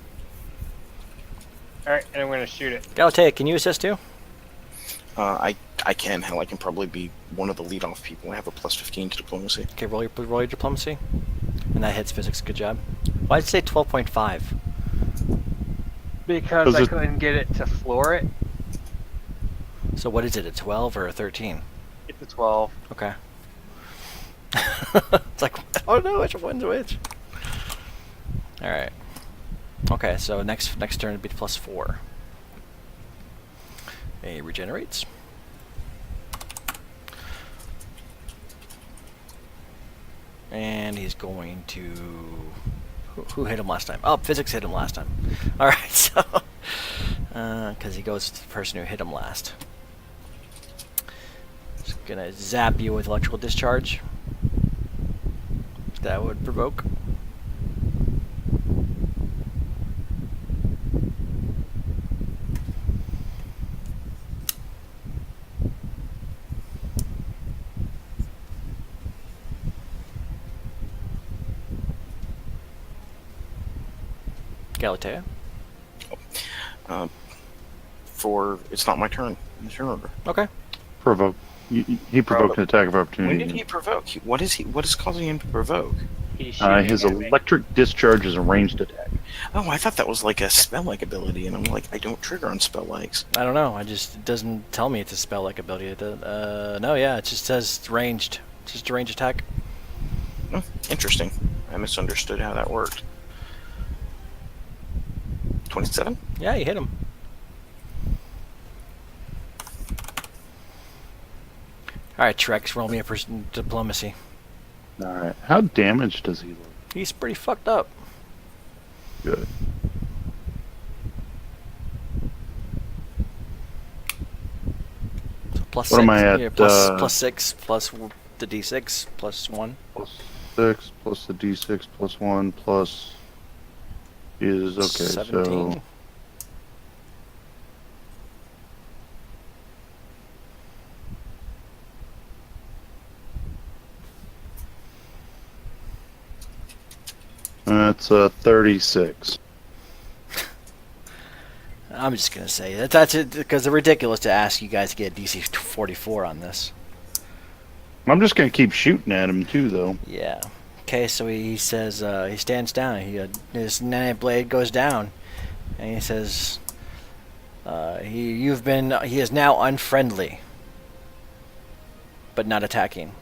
All right, and I'm gonna shoot it. Galatea, can you assist too? I can. Hell, I can probably be one of the lead-off people. I have a +15 to diplomacy. Okay, roll your diplomacy. And that hits physics. Good job. Why'd you say 12.5? Because I it- couldn't get it to floor it. So what is it, a 12 or a 13? It's a 12. Okay. It's like, I don't know which one's which. Alright. Okay, so next turn would be +4. It regenerates. And he's going to... Who hit him last time? Oh, physics hit him last time. Alright, so... Because he goes to the person who hit him last. Just gonna zap you with electrical discharge. That would provoke. Galatea. It's not my turn. In the turn order. Okay. Provoke. He provoked an attack of When opportunity. did he provoke? What is causing him to provoke? He's shooting His at me. electric discharge is a ranged attack. Oh, I thought that was like a spell-like ability, and I'm like, I don't trigger on spell-likes. I don't know. It doesn't tell me it's a spell-like ability. No, yeah, it just says ranged. It's just a ranged attack. Oh, interesting. I misunderstood how that worked. 27? Yeah, you hit him. Alright, Trex, roll me a diplomacy. Alright. How damaged does he look? He's pretty fucked up. Good. So plus What 6. am I at, Yeah, plus 6, plus the d6, plus 1. Plus 6, plus the d6, plus 1, plus... Is okay, 17. so... That's 36. I'm just gonna say that's it because it's ridiculous to ask you guys to get DC 44 on this. I'm just gonna keep shooting at him too, though. Yeah. Okay, so he says he stands down. His blade goes down, and he says, he is now unfriendly, but not attacking.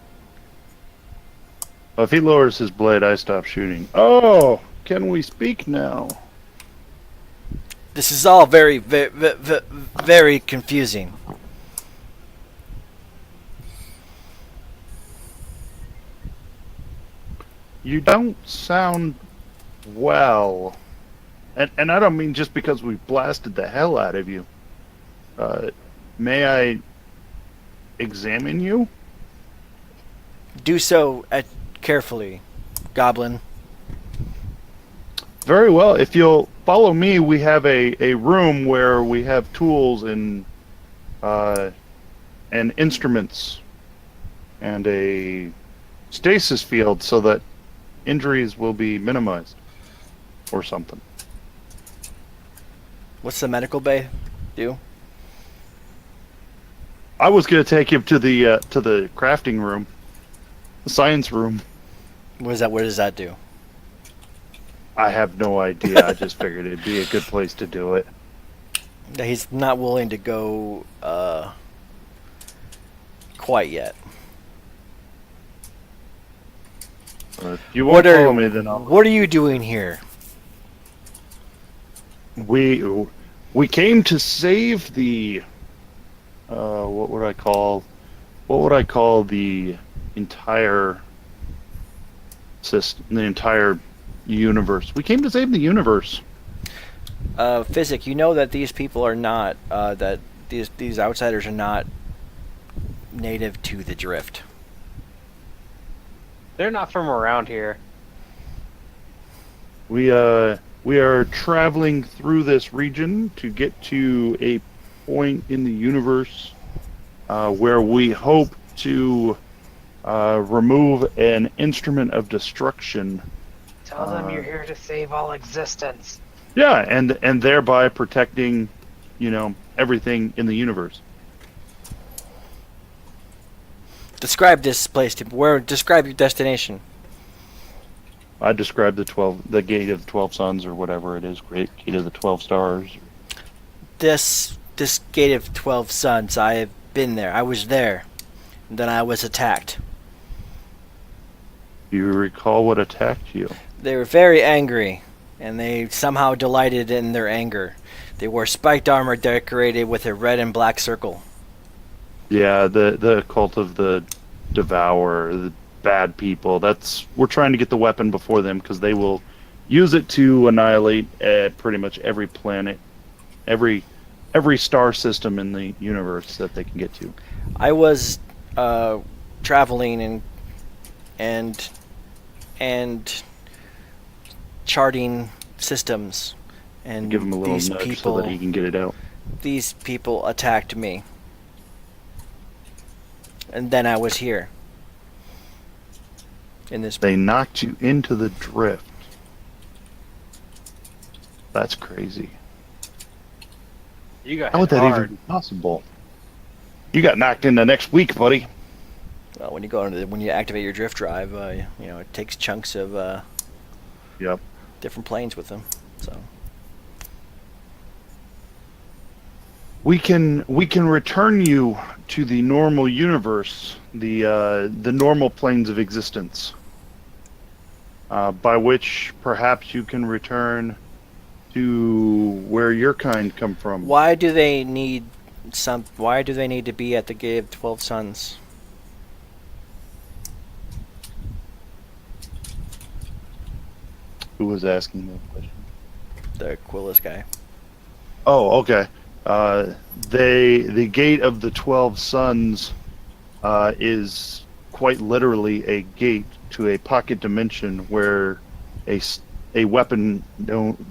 If he lowers his blade, I stop shooting. Oh, can we speak now? This is all very, very, very confusing. You don't sound well. And I don't mean just because we blasted the hell out of you. May I examine you? Do so carefully, Goblin. Very well. If you'll follow me, we have a room where we have tools uh, and instruments and a stasis field so that injuries will be minimized or something. What's the medical bay do? I was going to take him to the crafting room, the science room. What does that do? I have no idea. I just figured it'd be a good place to do it. He's not willing to go quite yet. If you won't follow me, then I'll... What are you doing here? We came to save the what would I call the entire system, the entire universe. We came to save the universe. Physic, you know that these people are not that these outsiders are not native to the drift. They're not from around here. We are traveling through this region to get to a point in the universe where we hope to remove an instrument of destruction. Tell them you're here to save all existence. Yeah, and thereby protecting, everything in the universe. Describe this place describe your destination. I described the gate of the 12 suns, or whatever it is, gate of the 12 stars. This gate of 12 suns, I have been there. I was there. And then I was attacked. Do you recall what attacked you? They were very angry, and they somehow delighted in their anger. They wore spiked armor decorated with a red and black circle. Yeah, the cult of the Devourer, the bad people. We're trying to get the weapon before them because they will use it to annihilate pretty much every planet, every star system in the universe that they can get to. I was traveling and charting systems, and Give him a little these nudge people so that he can get it out. these people attacked me, and then I was here in this. They knocked you into the drift. That's crazy. You got How would hit that hard. even be possible? You got knocked into next week, buddy. Well, when you activate your drift drive, it takes chunks of Yep. different planes with them. So We can return you to the normal universe, the normal planes of existence, by which perhaps you can return to where your kind come from. why do they need to be at the Gate of 12 Suns? Who was asking that question? The Quillis guy. Oh, okay. The Gate of the 12 Suns is quite literally a gate to a pocket dimension where a weapon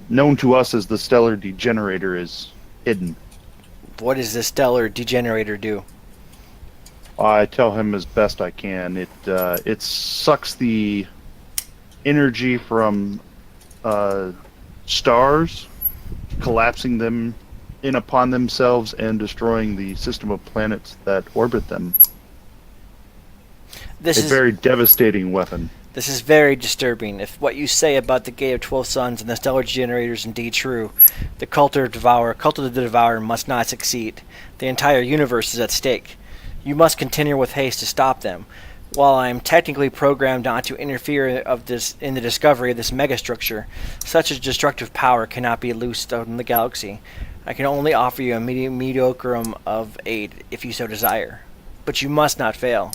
known to us as the Stellar Degenerator is hidden. What does the Stellar Degenerator do? I tell him as best I can. It sucks the energy from stars, collapsing them in upon themselves and destroying the system of planets that orbit them. This A is very devastating weapon. This is very disturbing. If what you say about the Gate of 12 Suns and the Stellar Degenerator is indeed true, the cult of the Devourer must not succeed. The entire universe is at stake. You must continue with haste to stop them. While I am technically programmed not to interfere in the discovery of this megastructure, such a destructive power cannot be loosed out in the galaxy. I can only offer you a mediocrum of aid if you so desire. But you must not fail.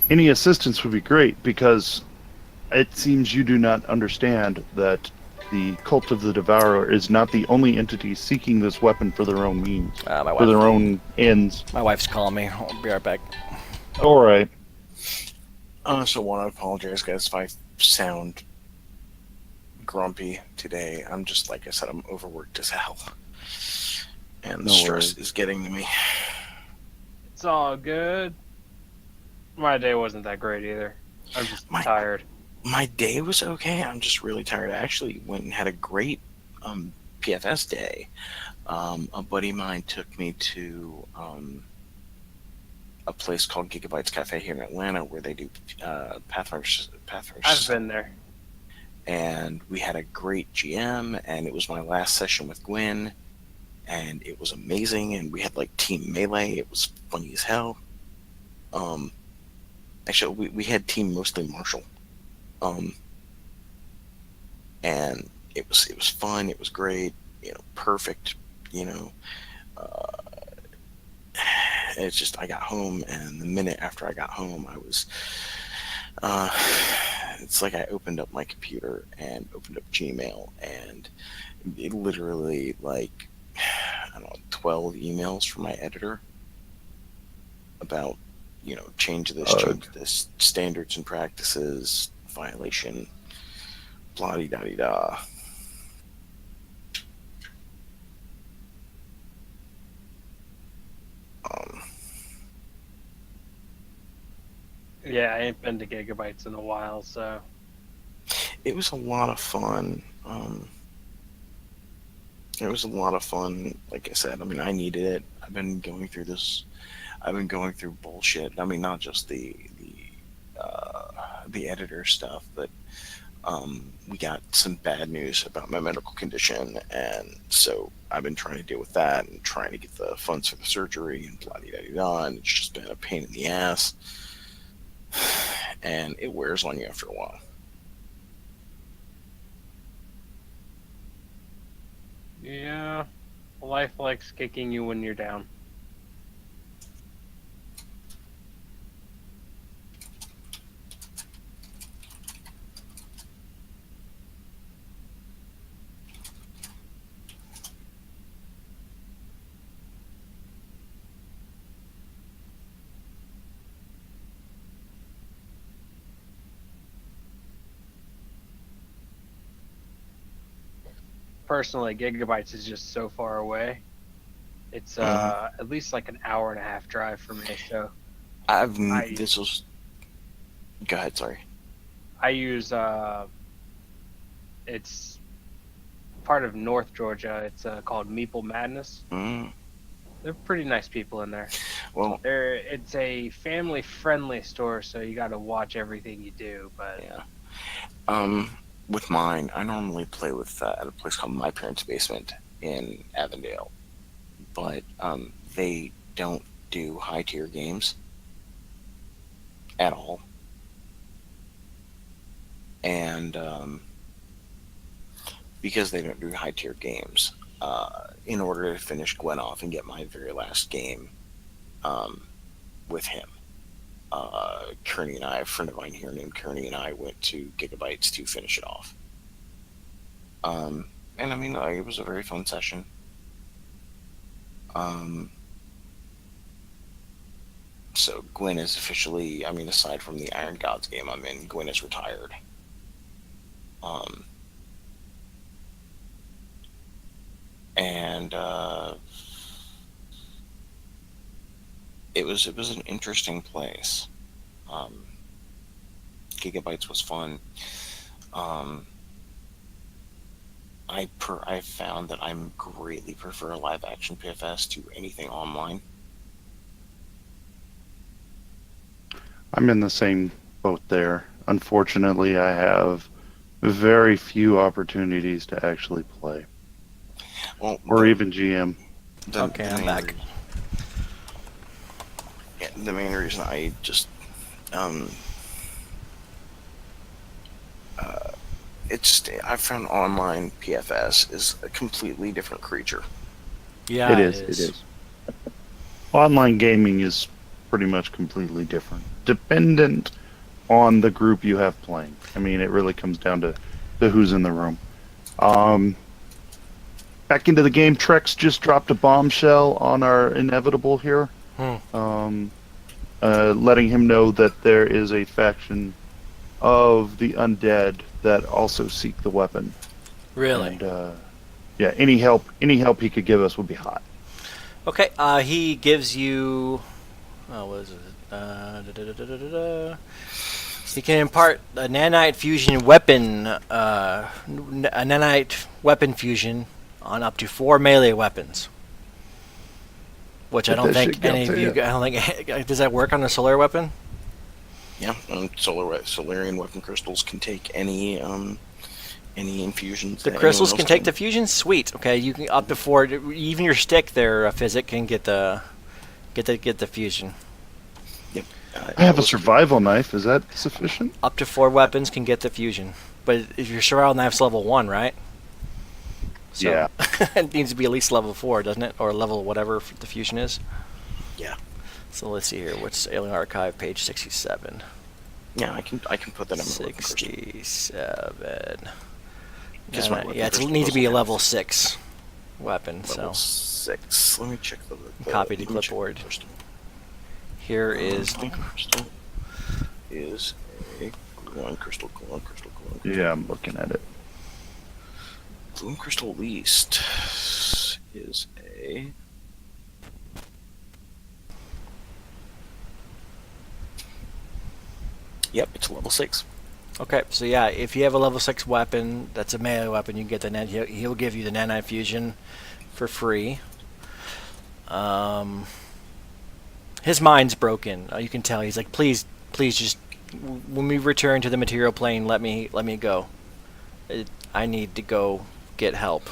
Any assistance would be great, because it seems you do not understand that the cult of the Devourer is not the only entity seeking this weapon for their own means, for their own ends. My wife's calling me. I'll be right back. All right. So one, I apologize, guys, if I sound grumpy today. I'm just, like I said, I'm overworked as hell. And the No stress worries. is getting to me. It's all good. My day wasn't that great either. I'm just My tired. my day was okay. I'm just really tired. I actually went and had a great PFS day. A buddy of mine took me to a place called Gigabytes Cafe here in Atlanta where they do Pathfinder. I've been there. And we had a great GM, and it was my last session with Gwen, and it was amazing. And we had like team melee. It was funny as hell. Actually, we had team mostly martial. And it was fun. It was great. Perfect. You know, it's just I got home, and the minute after I got home, I was. It's like I opened up my computer and opened up Gmail, and it literally like I don't know 12 emails from my editor about change this standards and practices violation, blah de da de da. Yeah, I ain't been to Gigabytes in a while, so It was a lot of fun. It was a lot of fun. Like I said, I mean, I needed it. I've been going through this. I've been going through bullshit. I mean, not just the editor stuff, but we got some bad news about my medical condition, and so I've been trying to deal with that and trying to get the funds for the surgery and blah de da de da. And it's just been a pain in the ass, and it wears on you after a while. yeah, life likes kicking you when you're down. Personally, Gigabytes is just so far away. It's at least like an hour and a half drive for me. So This was. Go ahead. Sorry. I use it's part of North Georgia. It's called Meeple Madness. Mm, They're pretty nice people in there. well, It's a family friendly store, so you got to watch everything you do. But yeah. With mine, I normally play with at a place called My Parents' Basement in Avondale, but they don't do high tier games at all, and because they don't do high tier games, in order to finish Gwen off and get my very last game with him. Kearney and I, a friend of mine here named Kearney, and I went to Gigabytes to finish it off. And I mean, it was a very fun session. So Gwen is officially, I mean, aside from the Iron Gods game I'm in, Gwen is retired. And it was an interesting place. Gigabytes was fun. I found that I greatly prefer live action PFS to anything online. I'm in the same boat there. Unfortunately, I have very few opportunities to actually play, Well, or even GM. Okay, I'm back. The main reason I just I found online PFS is a completely different creature. Yeah, It is. Online gaming is pretty much completely different, dependent on the group you have playing. I mean, it really comes down to who's in the room. Back into the game, Trex just dropped a bombshell on our Inevitable here. Letting him know that there is a faction of the undead that also seek the weapon. Really? And yeah, any help he could give us would be hot. Okay. He gives you. Oh, what is it? He can impart a nanite fusion weapon, a nanite weapon fusion on up to 4 melee weapons. Which I Get don't that think shit down any of to you. ya. I don't think. Does that work on a solar weapon? Yeah, Solarian weapon crystals can take any infusions. The that crystals anyone can else take the fusion. Sweet. Okay, you can up to 4. Even your stick there, Physic, can get the fusion. Yep. I have a survival knife. Is that sufficient? Up to 4 weapons can get the fusion. But if your survival knife's level 1, right? So Yeah. it needs to be at least level 4, doesn't it? Or level whatever the fusion is. Yeah. So let's see here. What's Alien Archive, page 67? Yeah, I can put that in my weapon crystal. 67. Because my weapon Yeah, it crystal needs to be a doesn't level have 6 weapon. level So 6. Let me check the Copy to let me check the clipboard. crystal. here is My crystal is a gluon crystal. Yeah, I'm looking at it. Gluon crystal least is a. Yep, it's a level 6. okay. So yeah, if you have a level 6 weapon, that's a melee weapon. You can get the net. He'll give you the nanite fusion for free. His mind's broken. You can tell. He's like, please, just when we return to the material plane, let me go. I need to go get help.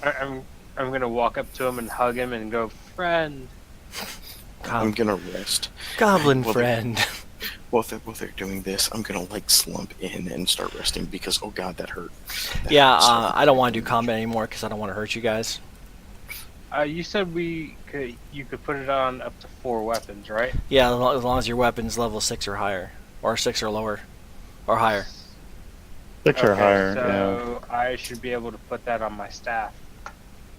I'm gonna walk up to him and hug him and go, friend. I'm gonna rest. Goblin Well, friend. While they're doing this, I'm gonna like slump in and start resting because oh god, that hurt. That Yeah, hurt so I don't want to do combat anymore because I don't want to hurt you guys. You said you could put it on up to 4 weapons, right? Yeah, as long as your weapon's level 6 or higher, or 6 or lower, or higher. 6 or higher, yeah. So I should be able to put that on my staff.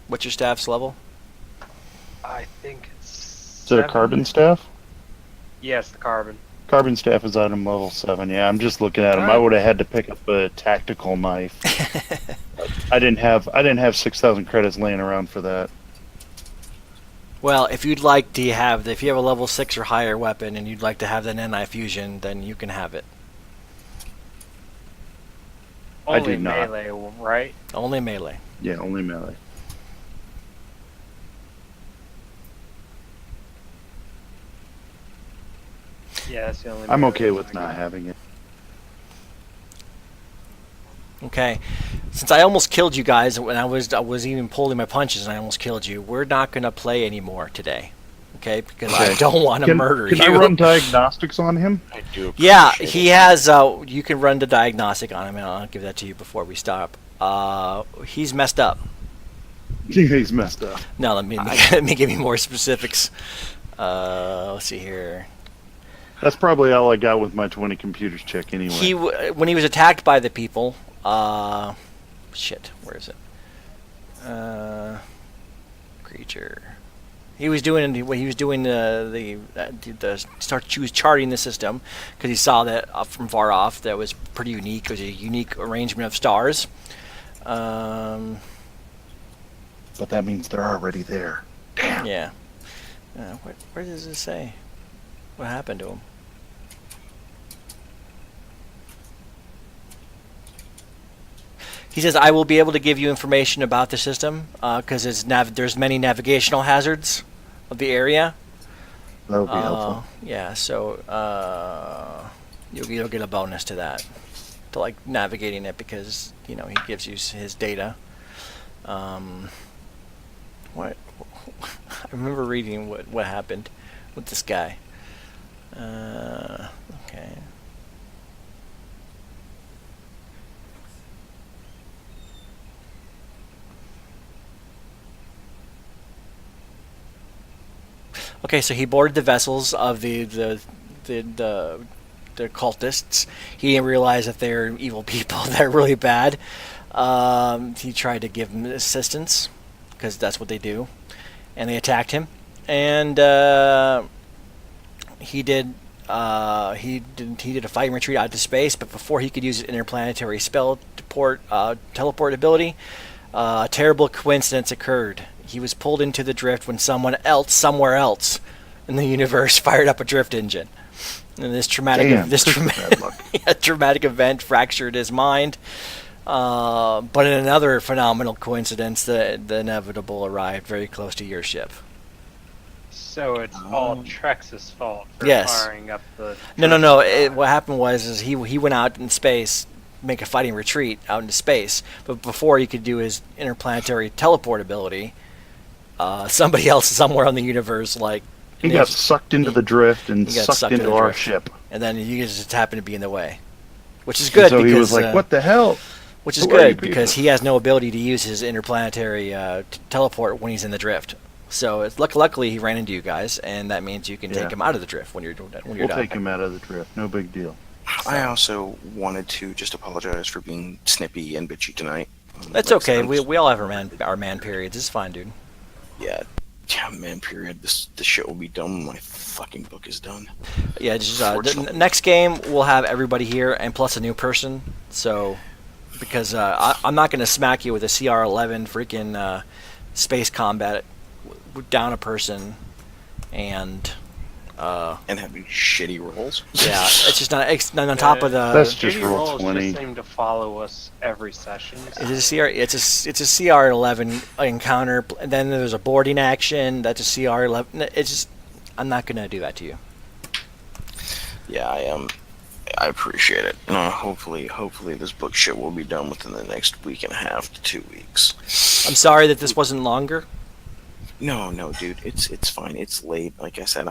What's your staff's level? I think it's. Is it a carbon staff? Yes, the carbon. Carbon staff is item level 7. Yeah, I'm just looking at him. I Alright. would have had to pick up a tactical knife. I didn't have 6,000 credits laying around for that. Well, if you'd like to have, if you have a level 6 or higher weapon and you'd like to have the nanite fusion, then you can have it. I Only do not. melee, right? Only melee. Yeah, only melee. Yeah, that's the only. I'm melee okay one with I not got. having it. Okay, since I almost killed you guys when I was even pulling my punches and I almost killed you, we're not gonna play anymore today. Okay, because I Okay. don't want to Can, murder can you. I run diagnostics on him? I do. Yeah, appreciate he it. has. You can run the diagnostic on him, and I'll give that to you before we stop. He's messed up. He's messed up. No, let me let me give you more specifics. Let's see here. That's probably all I got with my 20 computers check anyway. When he was attacked by the people. Shit, where is it? Creature. He was doing he was charting the system because he saw that from far off that was pretty unique. It was a unique arrangement of stars. But that means they're already there. Damn. Yeah. Where does it say? What happened to him? He says, I will be able to give you information about the system because there's many navigational hazards of the area. That would be helpful. Yeah, so you'll get a bonus to that, to like navigating it because he gives you his data. What? I remember reading what happened with this guy. Okay. Okay, so he boarded the vessels of the cultists. He didn't realize that they're evil people. They're really bad. He tried to give them assistance because that's what they do, and they attacked him. And he did he did a fighting retreat out to space, but before he could use his interplanetary spell teleport ability, a terrible coincidence occurred. He was pulled into the drift when someone else, somewhere else in the universe, fired up a drift engine. And this traumatic Bad luck. traumatic event fractured his mind. But in another phenomenal coincidence, the inevitable arrived very close to your ship. So it's all Trex's fault for Yes. firing up the. No. What happened was he went out in space, make a fighting retreat out into space. But before he could do his interplanetary teleport ability, somebody else somewhere on the universe He got sucked into the drift and he got sucked sucked into into the our drift. ship. And then you just happened to be in the way, which is And good so because he was like, "What the hell?" which is Who are you good because people? he has no ability to use his interplanetary teleport when he's in the drift. So it's luckily he ran into you guys, and that means you can take Yeah. him out of the drift when you're done. We'll take him out of the drift. No big deal. I also wanted to just apologize for being snippy and bitchy tonight. That's Like I okay. said, We all have our man periods. It's fine, dude. yeah, man. Period. This shit will be done when my fucking book is done. Yeah, just Fortunately. next game we'll have everybody here and plus a new person. So because I'm not going to smack you with a CR11 freaking space combat down a person and And having shitty rolls. yeah, it's just not. It's on top of the. That's just Shitty roll rolls 20. just seem to follow us every session. It's a CR. It's a CR11 encounter. And then there's a boarding action. That's a CR11. It's just. I'm not gonna do that to you. Yeah, I am. I appreciate it. Hopefully this book shit will be done within the next week and a half to 2 weeks. I'm sorry that this wasn't longer. No, dude, it's fine. It's late. Like I said,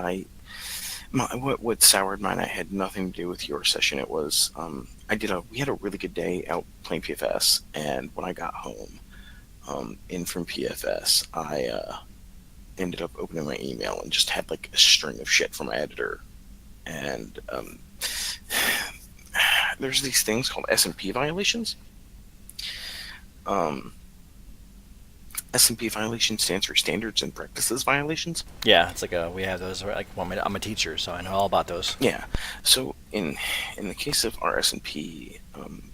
what soured mine. I had nothing to do with your session. It was we had a really good day out playing PFS, and when I got home, in from PFS, I ended up opening my email and just had like a string of shit from my editor, and there's these things called S&P violations. S&P violation stands for standards and practices violations. Yeah, it's like we have those. Like, well, I'm a teacher, so I know all about those. Yeah. So in the case of our S&P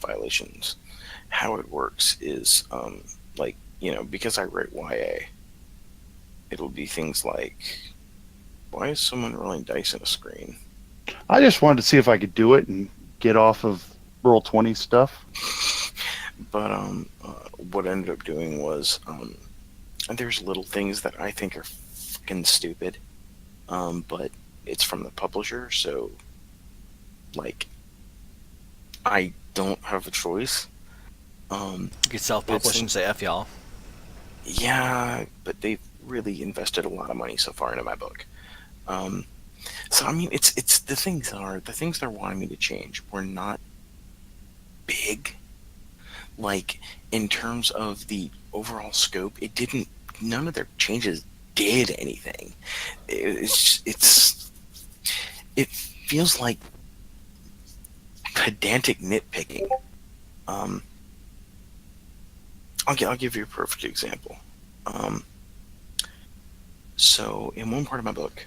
violations, how it works is because I write YA, it'll be things like, why is someone rolling dice on a screen? I just wanted to see if I could do it and get off of roll 20 stuff. But what I ended up doing was there's little things that I think are fucking stupid, but it's from the publisher, so like I don't have a choice. You could self-publish and say F y'all. Yeah, but they've really invested a lot of money so far into my book. So I mean, it's the things they're wanting me to change were not big. Like in terms of the overall scope, none of their changes did anything. It feels like pedantic nitpicking. I'll give you a perfect example. So in one part of my book,